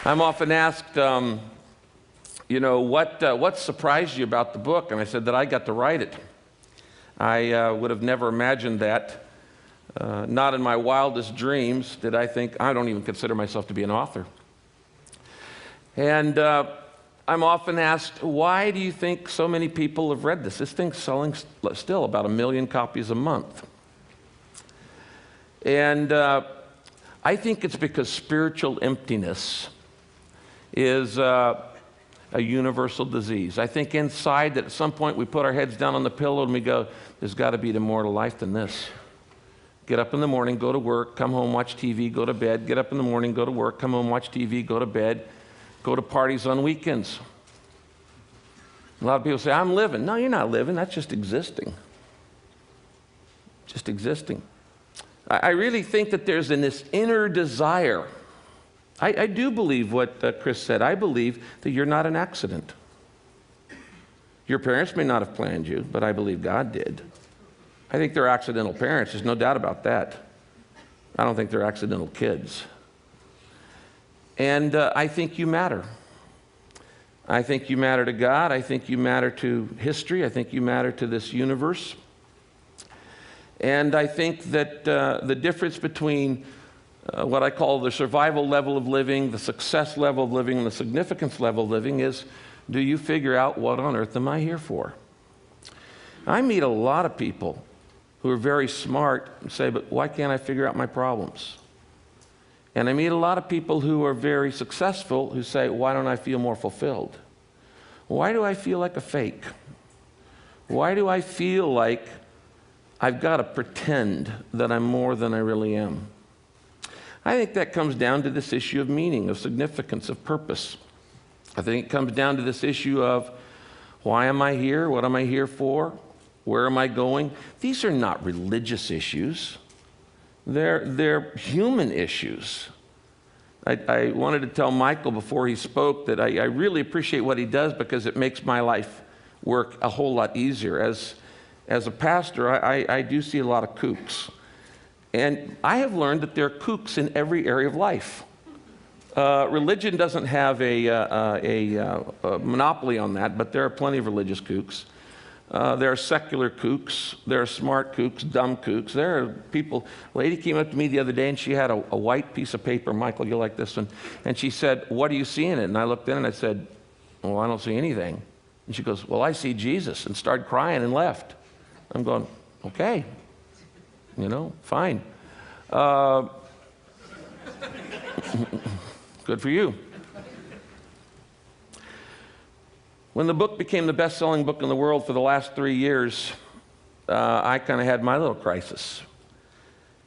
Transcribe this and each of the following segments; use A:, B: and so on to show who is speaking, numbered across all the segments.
A: I'm often asked, what surprised you about the book? And I said that I got to write it. I would have never imagined that. Not in my wildest dreams did I think, I don't even consider myself to be an author. And I'm often asked, why do you think so many people have read this? This thing's selling still about 1 million copies a month. And I think it's because spiritual emptiness is a universal disease. I think inside that at some point we put our heads down on the pillow and we go, there's got to be more to life than this. Get up in the morning, go to work, come home, watch TV, go to bed. Get up in the morning, go to work, come home, watch TV, go to bed. Go to parties on weekends. A lot of people say, I'm living. No, you're not living. That's just existing. Just existing. I really think that there's this inner desire. I do believe what Chris said. I believe that you're not an accident. Your parents may not have planned you, but I believe God did. I think they're accidental parents. There's no doubt about that. I don't think they're accidental kids. And I think you matter. I think you matter to God. I think you matter to history. I think you matter to this universe. And I think that the difference between what I call the survival level of living, the success level of living, and the significance level of living is, do you figure out what on earth am I here for? I meet a lot of people who are very smart and say, but why can't I figure out my problems? And I meet a lot of people who are very successful who say, why don't I feel more fulfilled? Why do I feel like a fake? Why do I feel like I've got to pretend that I'm more than I really am? I think that comes down to this issue of meaning, of significance, of purpose. I think it comes down to this issue of why am I here? What am I here for? Where am I going? These are not religious issues. They're human issues. I wanted to tell Michael before he spoke that I really appreciate what he does because it makes my life work a whole lot easier. As a pastor, I do see a lot of kooks. And I have learned that there are kooks in every area of life. Religion doesn't have a monopoly on that, but there are plenty of religious kooks. There are secular kooks, there are smart kooks, dumb kooks. There are people, a lady came up to me the other day and she had a white piece of paper. Michael, you'll like this one. And she said, what do you see in it? And I looked in and I said, well, I don't see anything. And she goes, well, I see Jesus, and started crying and left. I'm going, okay, fine. Good for you. When the book became the best-selling book in the world for the last 3 years, I kind of had my little crisis.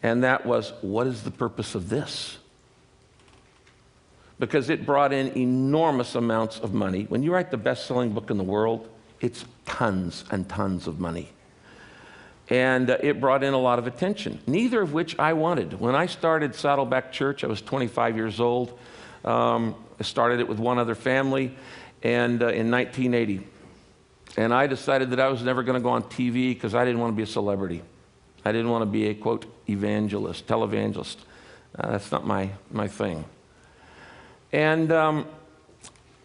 A: And that was, what is the purpose of this? Because it brought in enormous amounts of money. When you write the best-selling book in the world, it's tons and tons of money. And it brought in a lot of attention, neither of which I wanted. When I started Saddleback Church, I was 25 years old. I started it with one other family. And in 1980. And I decided that I was never going to go on TV because I didn't want to be a celebrity. I didn't want to be a, quote, evangelist, televangelist. That's not my thing. And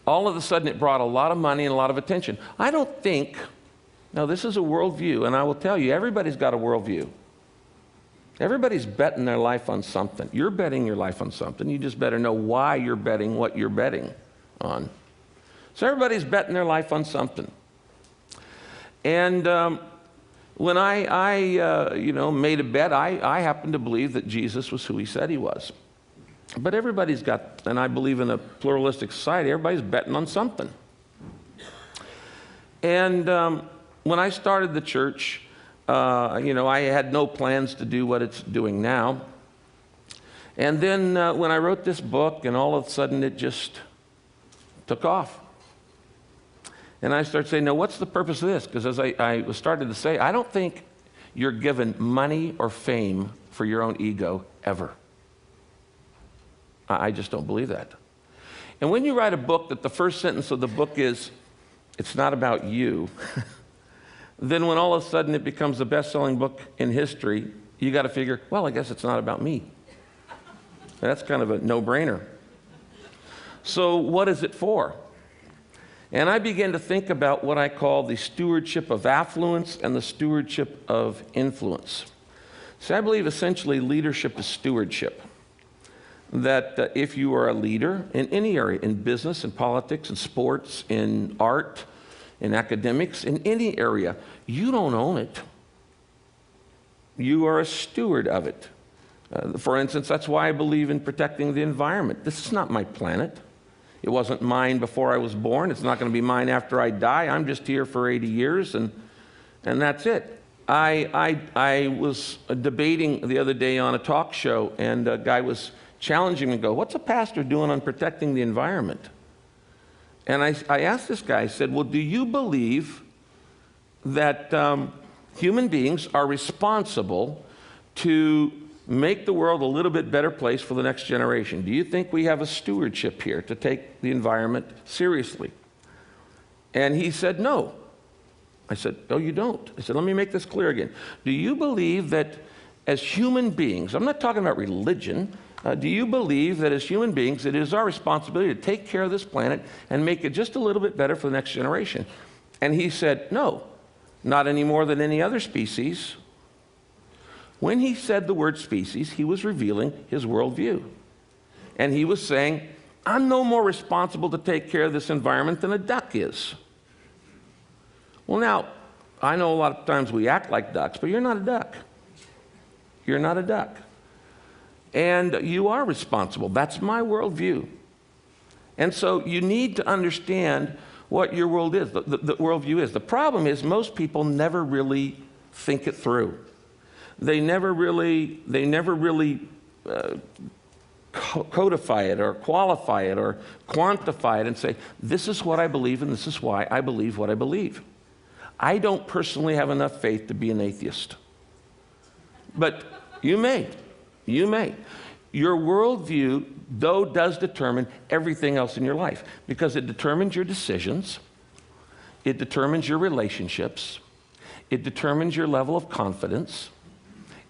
A: all of a sudden it brought a lot of money and a lot of attention. I don't think, now this is a worldview, and I will tell you, everybody's got a worldview. Everybody's betting their life on something. You're betting your life on something. You just better know why you're betting what you're betting on. So everybody's betting their life on something. And when I made a bet, I happen to believe that Jesus was who he said he was. But everybody's got, and I believe in a pluralistic society, everybody's betting on something. And when I started the church, I had no plans to do what it's doing now. And then when I wrote this book, and all of a sudden it just took off. And I started saying, now what's the purpose of this? Because as I was starting to say, I don't think you're given money or fame for your own ego ever. I just don't believe that. And when you write a book that the first sentence of the book is, it's not about you, then when all of a sudden it becomes the best-selling book in history, you got to figure, well, I guess it's not about me. That's kind of a no-brainer. So what is it for? And I began to think about what I call the stewardship of affluence and the stewardship of influence. So I believe essentially leadership is stewardship. That if you are a leader in any area, in business, in politics, in sports, in art, in academics, in any area, you don't own it. You are a steward of it. For instance, that's why I believe in protecting the environment. This is not my planet. It wasn't mine before I was born. It's not going to be mine after I die. I'm just here for 80 years, and that's it. I was debating the other day on a talk show, and a guy was challenging me and go, what's a pastor doing on protecting the environment? And I asked this guy, I said, well, do you believe that human beings are responsible to make the world a little bit better place for the next generation? Do you think we have a stewardship here to take the environment seriously? And he said, no. I said, oh, you don't? I said, let me make this clear again. Do you believe that as human beings, I'm not talking about religion, do you believe that as human beings it is our responsibility to take care of this planet and make it just a little bit better for the next generation? And he said, no, not any more than any other species. When he said the word species, he was revealing his worldview. And he was saying, I'm no more responsible to take care of this environment than a duck is. Well, now, I know a lot of times we act like ducks, but you're not a duck. You're not a duck. And you are responsible. That's my worldview. And so you need to understand what your world is, the worldview is. The problem is most people never really think it through. They never really codify it or qualify it or quantify it and say, this is what I believe and this is why I believe what I believe. I don't personally have enough faith to be an atheist. But you may. You may. Your worldview, though, does determine everything else in your life because it determines your decisions, it determines your relationships, it determines your level of confidence,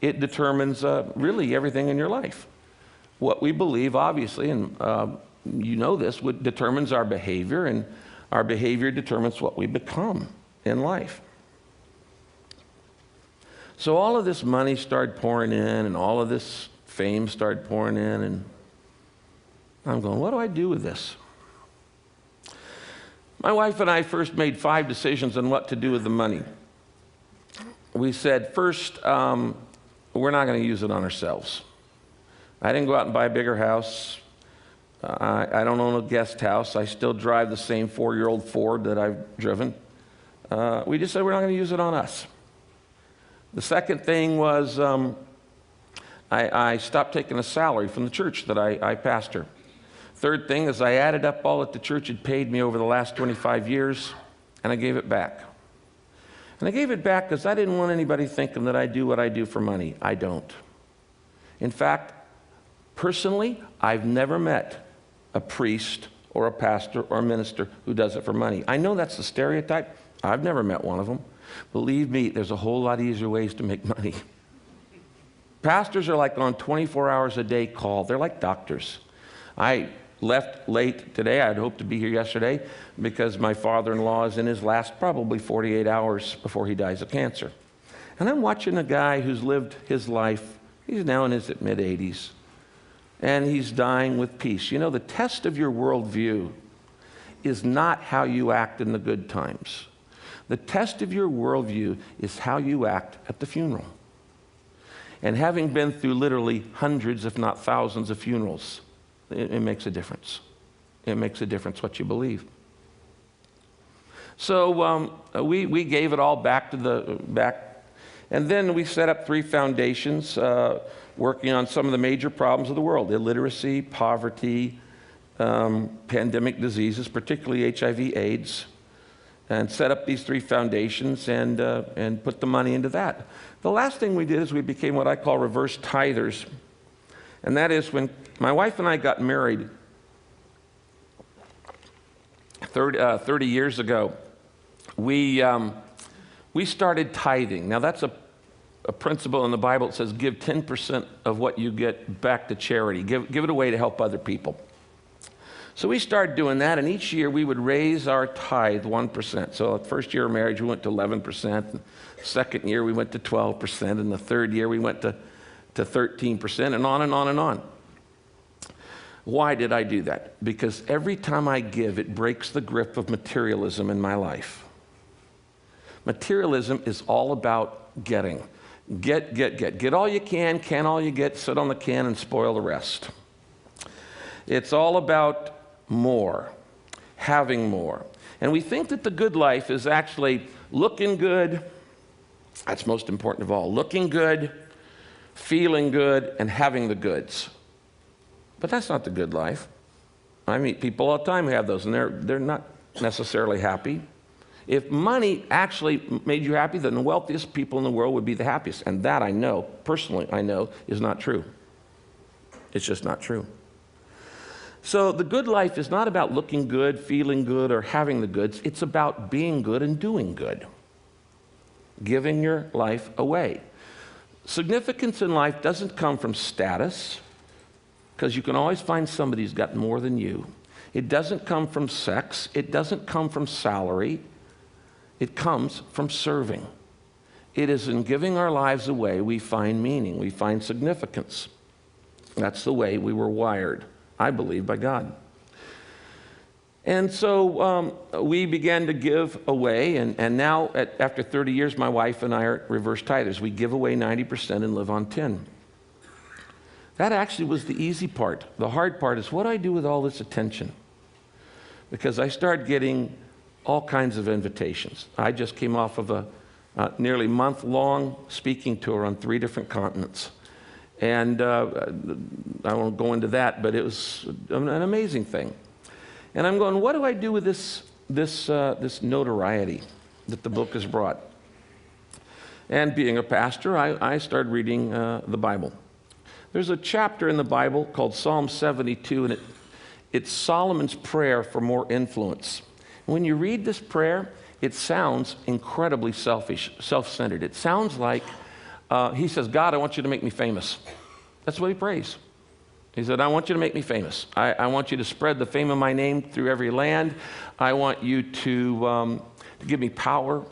A: it determines really everything in your life. What we believe, obviously, and you know this, determines our behavior, and our behavior determines what we become in life. So all of this money started pouring in, and all of this fame started pouring in, and I'm going, what do I do with this? My wife and I first made 5 decisions on what to do with the money. We said, first, we're not going to use it on ourselves. I didn't go out and buy a bigger house. I don't own a guest house. I still drive the same 4-year-old Ford that I've driven. We just said we're not going to use it on us. The second thing was I stopped taking a salary from the church that I pastor. Third thing is I added up all that the church had paid me over the last 25 years, and I gave it back. And I gave it back because I didn't want anybody thinking that I do what I do for money. I don't. In fact, personally, I've never met a priest or a pastor or a minister who does it for money. I know that's the stereotype. I've never met one of them. Believe me, there's a whole lot easier ways to make money. Pastors are like on 24 hours a day call. They're like doctors. I left late today. I'd hoped to be here yesterday because my father-in-law is in his last probably 48 hours before he dies of cancer. And I'm watching a guy who's lived his life. He's now in his mid-80s. And he's dying with peace. You know, the test of your worldview is not how you act in the good times. The test of your worldview is how you act at the funeral. And having been through literally hundreds, if not thousands of funerals, it makes a difference. It makes a difference what you believe. So we gave it all back to the back. And then we set up 3 foundations working on some of the major problems of the world: illiteracy, poverty, pandemic diseases, particularly HIV/AIDS. And set up these 3 foundations and put the money into that. The last thing we did is we became what I call reverse tithers. And that is when my wife and I got married 30 years ago, we started tithing. Now that's a principle in the Bible that says give 10% of what you get back to charity. Give it away to help other people. So we started doing that, and each year we would raise our tithe 1%. So the first year of marriage, we went to 11%. The second year, we went to 12%. And the third year, we went to 13%, and on and on and on. Why did I do that? Because every time I give, it breaks the grip of materialism in my life. Materialism is all about getting. Get all you can all you get, sit on the can and spoil the rest. It's all about more, having more. And we think that the good life is actually looking good. That's most important of all. Looking good, feeling good, and having the goods. But that's not the good life. I meet people all the time who have those, and they're not necessarily happy. If money actually made you happy, then the wealthiest people in the world would be the happiest. And that I know, personally I know, is not true. It's just not true. So the good life is not about looking good, feeling good, or having the goods. It's about being good and doing good. Giving your life away. Significance in life doesn't come from status, because you can always find somebody who's got more than you. It doesn't come from sex. It doesn't come from salary. It comes from serving. It is in giving our lives away we find meaning, we find significance. That's the way we were wired, I believe, by God. And so we began to give away, and now after 30 years, my wife and I are reverse tithers. We give away 90% and live on 10. That actually was the easy part. The hard part is what do I do with all this attention? Because I started getting all kinds of invitations. I just came off of a nearly month-long speaking tour on 3 different continents. And I won't go into that, but it was an amazing thing. And I'm going, what do I do with this notoriety that the book has brought? And being a pastor, I started reading the Bible. There's a chapter in the Bible called Psalm 72, and it's Solomon's prayer for more influence. When you read this prayer, it sounds incredibly selfish, self-centered. It sounds like he says, God, I want you to make me famous. That's what he prays. He said, I want you to make me famous. I want you to spread the fame of my name through every land. I want you to give me power.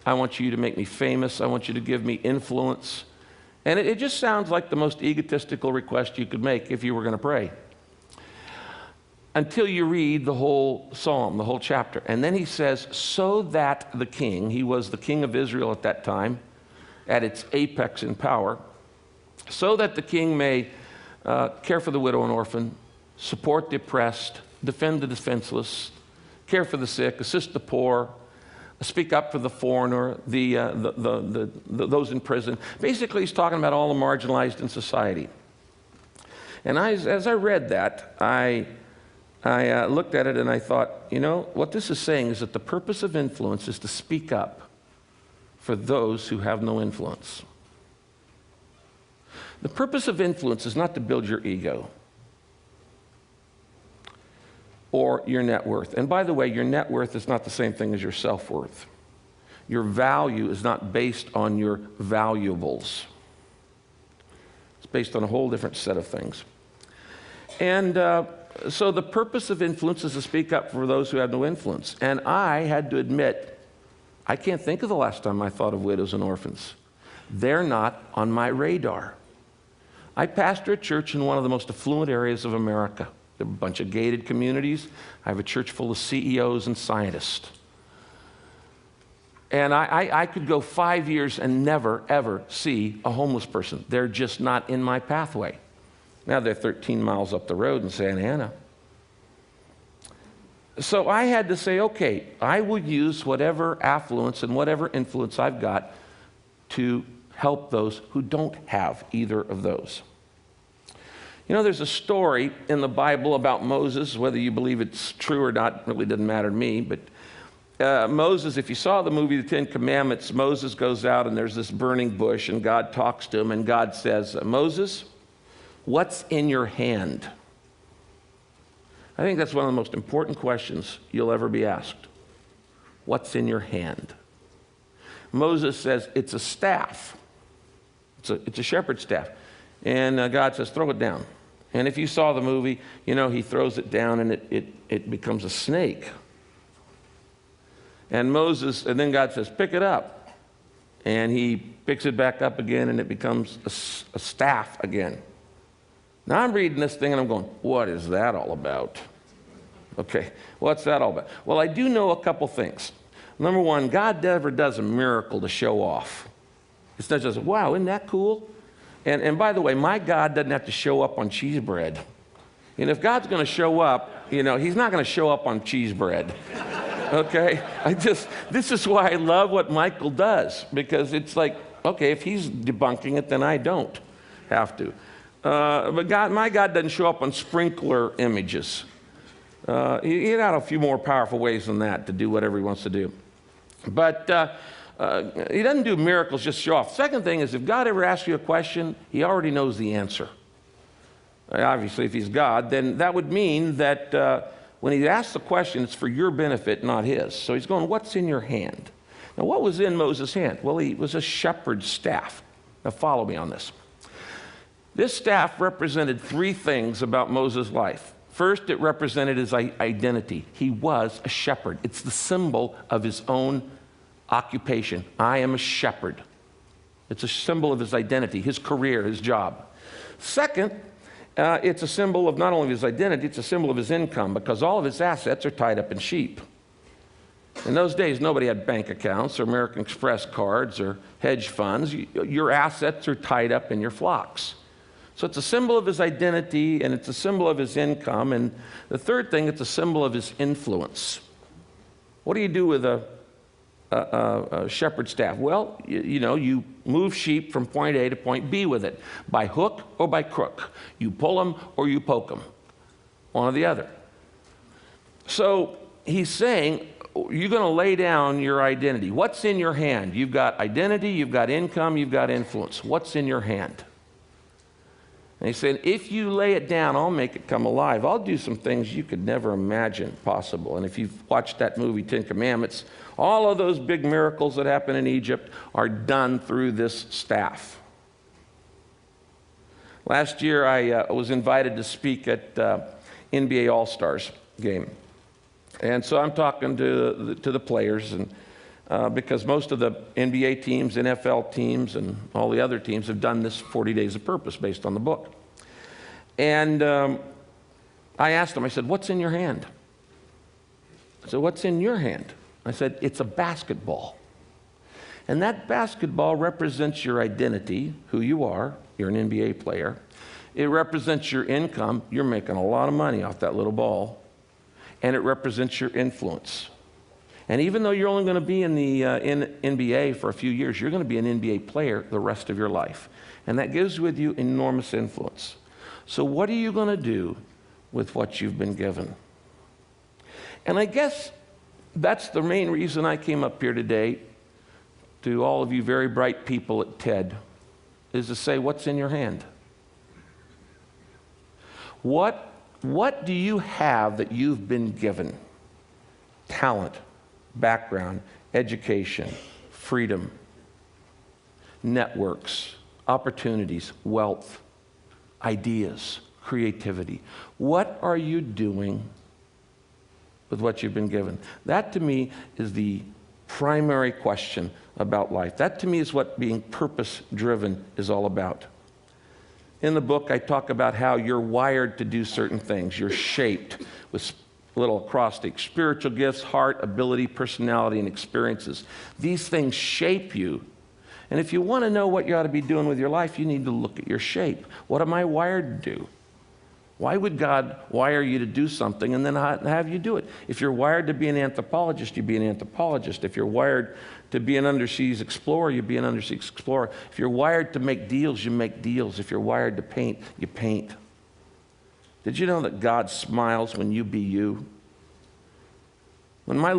A: I want you to make me famous. I want you to give me influence. And it just sounds like the most egotistical request you could make if you were going to pray. Until you read the whole psalm, the whole chapter. And then he says, so that the king, he was the king of Israel at that time, at its apex in power, so that the king may care for the widow and orphan, support the oppressed, defend the defenseless, care for the sick, assist the poor, speak up for the foreigner, those in prison. Basically, he's talking about all the marginalized in society. And as I read that, I looked at it and I thought, you know, what this is saying is that the purpose of influence is to speak up for those who have no influence. The purpose of influence is not to build your ego or your net worth. And by the way, your net worth is not the same thing as your self-worth. Your value is not based on your valuables. It's based on a whole different set of things. And so the purpose of influence is to speak up for those who have no influence. And I had to admit, I can't think of the last time I thought of widows and orphans. They're not on my radar. I pastor a church in one of the most affluent areas of America. There are a bunch of gated communities. I have a church full of CEOs and scientists. And I could go 5 years and never, ever see a homeless person. They're just not in my pathway. Now they're 13 miles up the road in Santa Ana. So I had to say, okay, I will use whatever affluence and whatever influence I've got to help those who don't have either of those. You know, there's a story in the Bible about Moses, whether you believe it's true or not, really doesn't matter to me, but Moses, if you saw the movie The 10 Commandments, Moses goes out and there's this burning bush and God talks to him and God says, Moses, what's in your hand? I think that's one of the most important questions you'll ever be asked. What's in your hand? Moses says, it's a staff. It's a shepherd's staff. And God says, throw it down. And if you saw the movie, you know, he throws it down and it becomes a snake. And then God says, pick it up. And he picks it back up again and it becomes a staff again. Now I'm reading this thing and I'm going, what is that all about? Okay, what's that all about? Well, I do know a couple things. Number one, God never does a miracle to show off. It's not just, wow, isn't that cool? And by the way, my God doesn't have to show up on cheese bread. And if God's going to show up, you know, he's not going to show up on cheese bread. Okay? This is why I love what Michael does, because it's like, okay, if he's debunking it, then I don't have to. But my God doesn't show up on sprinkler images. He got a few more powerful ways than that to do whatever he wants to do. But he doesn't do miracles just to show off. Second thing is, if God ever asks you a question, he already knows the answer. Obviously, if he's God, then that would mean that when he asks the question, it's for your benefit, not his. So he's going, what's in your hand? Now, what was in Moses' hand? Well, he was a shepherd's staff. Now, follow me on this. This staff represented three things about Moses' life. First, it represented his identity. He was a shepherd. It's the symbol of his own occupation. I am a shepherd. It's a symbol of his identity, his career, his job. Second, it's a symbol of not only his identity, it's a symbol of his income, because all of his assets are tied up in sheep. In those days, nobody had bank accounts or American Express cards or hedge funds. Your assets are tied up in your flocks. So it's a symbol of his identity, and it's a symbol of his income. And the third thing, it's a symbol of his influence. What do you do with a shepherd staff? Well, you move sheep from point A to point B with it, by hook or by crook. You pull them or you poke them, one or the other. So he's saying, you're going to lay down your identity. What's in your hand? You've got identity, you've got income, you've got influence. What's in your hand? And he said, if you lay it down, I'll make it come alive. I'll do some things you could never imagine possible. And if you've watched that movie, 10 Commandments, all of those big miracles that happen in Egypt are done through this staff. Last year, I was invited to speak at NBA All-Stars game. And so I'm talking to the players, and because most of the NBA teams, NFL teams, and all the other teams have done this 40 Days of Purpose based on the book. And I asked them, I said, what's in your hand? I said, what's in your hand? I said, it's a basketball. And that basketball represents your identity, who you are. You're an NBA player. It represents your income. You're making a lot of money off that little ball. And it represents your influence. And even though you're only going to be in the NBA for a few years, you're going to be an NBA player the rest of your life. And that gives with you enormous influence. So what are you going to do with what you've been given? And I guess that's the main reason I came up here today to all of you very bright people at TED, is to say, what's in your hand? What do you have that you've been given? Talent, background, education, freedom, networks, opportunities, wealth, ideas, creativity. What are you doing with what you've been given? That to me is the primary question about life. That to me is what being purpose-driven is all about. In the book, I talk about how you're wired to do certain things. You're shaped with little acrostic: spiritual gifts, heart, ability, personality, and experiences. These things shape you. And if you want to know what you ought to be doing with your life, you need to look at your shape. What am I wired to do? Why would God wire you to do something and then have you do it? If you're wired to be an anthropologist, you be an anthropologist. If you're wired to be an underseas explorer, you be an underseas explorer. If you're wired to make deals, you make deals. If you're wired to paint, you paint. Did you know that God smiles when you be you? When my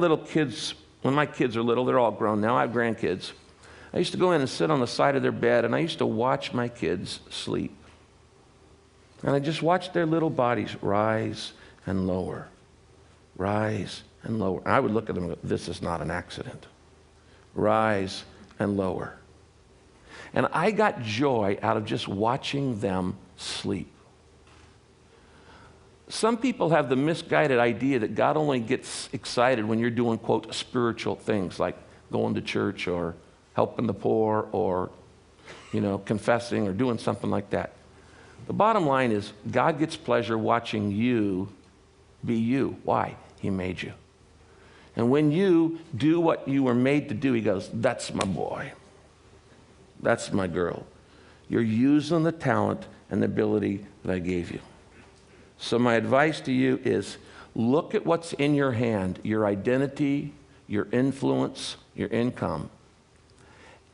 A: kids are little, they're all grown now, I have grandkids. I used to go in and sit on the side of their bed, and I used to watch my kids sleep. And I just watched their little bodies rise and lower, rise and lower. And I would look at them and go, this is not an accident. Rise and lower. And I got joy out of just watching them sleep. Some people have the misguided idea that God only gets excited when you're doing, quote, spiritual things like going to church or helping the poor or, confessing or doing something like that. The bottom line is God gets pleasure watching you be you. Why? He made you. And when you do what you were made to do, he goes, that's my boy. That's my girl. You're using the talent and the ability that I gave you. So my advice to you is look at what's in your hand, your identity, your influence, your income,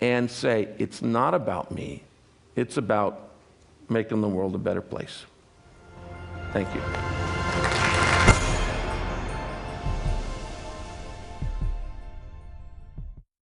A: and say, it's not about me. It's about making the world a better place. Thank you.